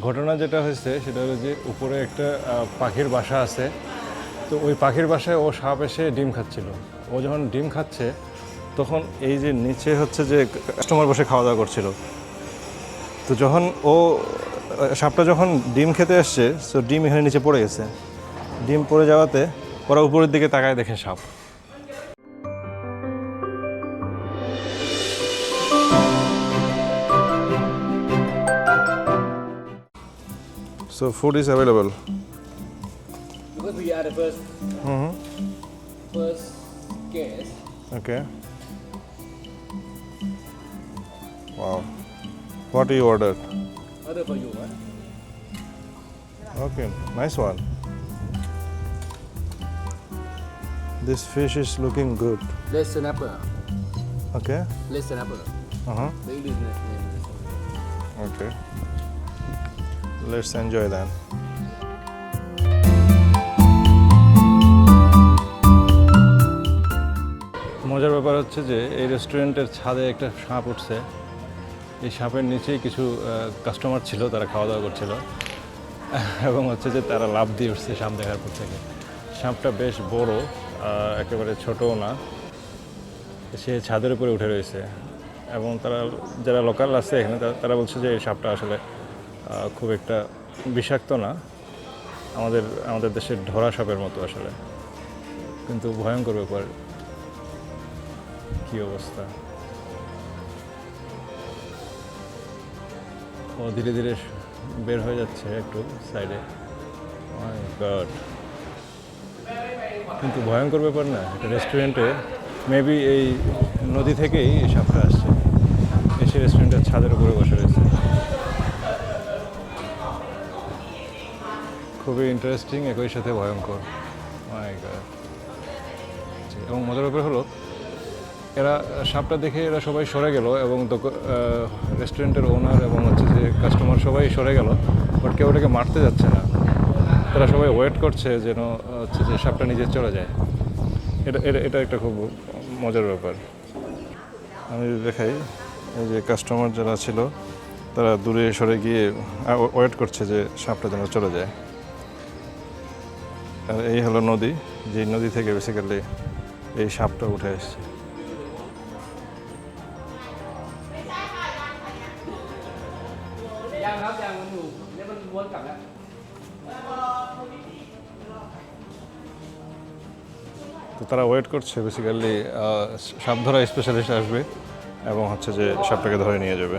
ঘটনা যেটা হয়েছে সেটা হলো যে উপরে একটা পাখির বাসা আছে। তো ওই পাখির বাসায় ও সাপ এসে ডিম খাচ্ছিল। ও যখন ডিম খাচ্ছে তখন এই যে নিচে হচ্ছে যে কাস্টমার বসে খাওয়া দাওয়া করছিল। তো যখন ও সাপটা যখন ডিম খেতে আসছে, তো ডিম এখানে নিচে পড়ে গেছে। ডিম পড়ে যাওয়াতে ওরা উপরের দিকে তাকায় দেখে সাপ। So food is available. Because we are the first guest. Okay. Wow. What do you ordered? Order for you, huh? Okay, nice one. This fish is looking good. Red snapper. Okay. Red snapper. The English name. Okay. Let's enjoy that. মজার ব্যাপার হচ্ছে যে এই রেস্টুরেন্টের ছাদে একটা সাপ উঠছে। এই সাপের নিচেই কিছু কাস্টমার ছিল, তারা খাওয়া দাওয়া করছিল এবং হচ্ছে যে তারা লাফ দিয়ে উঠছে সাপ দেখার পর থেকে। সাপটা বেশ বড়, একেবারে ছোটও না। সে ছাদের উপরে উঠে রয়েছে এবং তারা যারা লোকাল আছে এখানে তারা বলছে যে এই সাপটা আসলে খুব একটা বিষাক্ত না, আমাদের দেশের ধরা সাপের মতো আসলে, কিন্তু ভয়ঙ্কর ব্যাপার। কি অবস্থা! ও ধীরে ধীরে বের হয়ে যাচ্ছে একটু সাইডে। মাই গড! কিন্তু ভয়ঙ্কর ব্যাপার না? একটা রেস্টুরেন্টে মেবি এই নদী থেকেই এই সাপটা আসছে, এসে রেস্টুরেন্টের ছাদের উপরে বসে রয়েছে। খুবই ইন্টারেস্টিং, একই সাথে ভয়ঙ্কর। মাই গড! এবং মজার ব্যাপার হলো এরা সাপটা দেখে এরা সবাই সরে গেল এবং রেস্টুরেন্টের ওনার এবং হচ্ছে যে কাস্টমার সবাই সরে গেল, বাট কেউ ওটাকে মারতে যাচ্ছে না। তারা সবাই ওয়েট করছে যেন হচ্ছে যে সাপটা নিজে চলে যায়। এটা একটা খুব মজার ব্যাপার। আমি দেখাই, এই যে কাস্টমার যারা ছিল তারা দূরে সরে গিয়ে ওয়েট করছে যে সাপটা যেন চলে যায়। আর এই হলো নদী, যে নদী থেকে বেসিক্যালি এই সাপটা উঠে আসছে। তো তারা ওয়েট করছে বেসিক্যালি সাপ ধরা স্পেশালিস্ট আসবে এবং হচ্ছে যে সাপটাকে ধরে নিয়ে যাবে।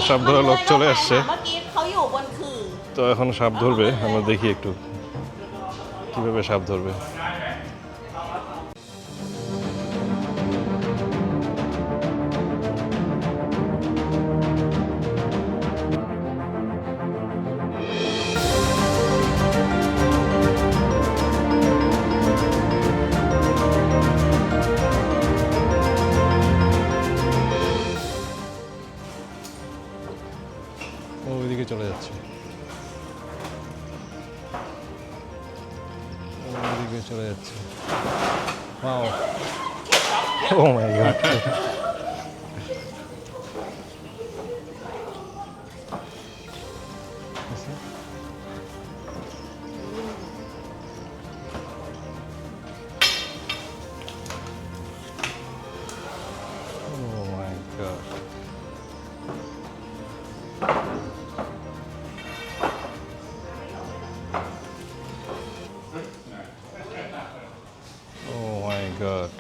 সাপ ধরা লোক চলে আসছে, তো এখন সাপ ধরবে। আমরা দেখি একটু কিভাবে সাপ ধরবে। ওইদিকে চলে যাচ্ছে, ওইদিকে চলে যাচ্ছে। Wow! Oh my God! Oh my God! Oh my God!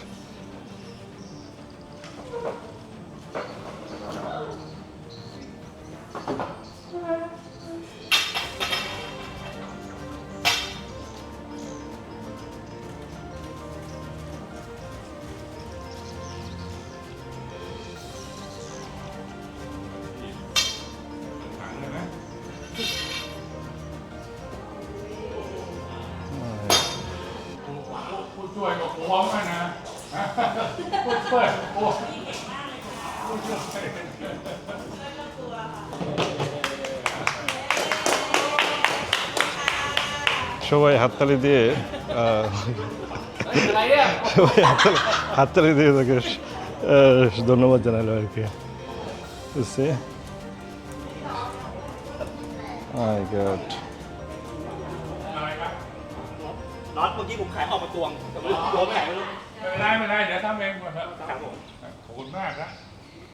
সবাই হাততালি দিয়ে সবাই হাততালি দিয়ে তাকে ধন্যবাদ জানালো আর কি। You see? My God. น็อตเมื่อกี้ผมขายออกมาตวงแต่ไม่รู้ตัวไปไหนไม่รู้ ไม่เป็นไรเดี๋ยวทำเองหมดเถอะ ครับผม ขอบคุณมากนะ ค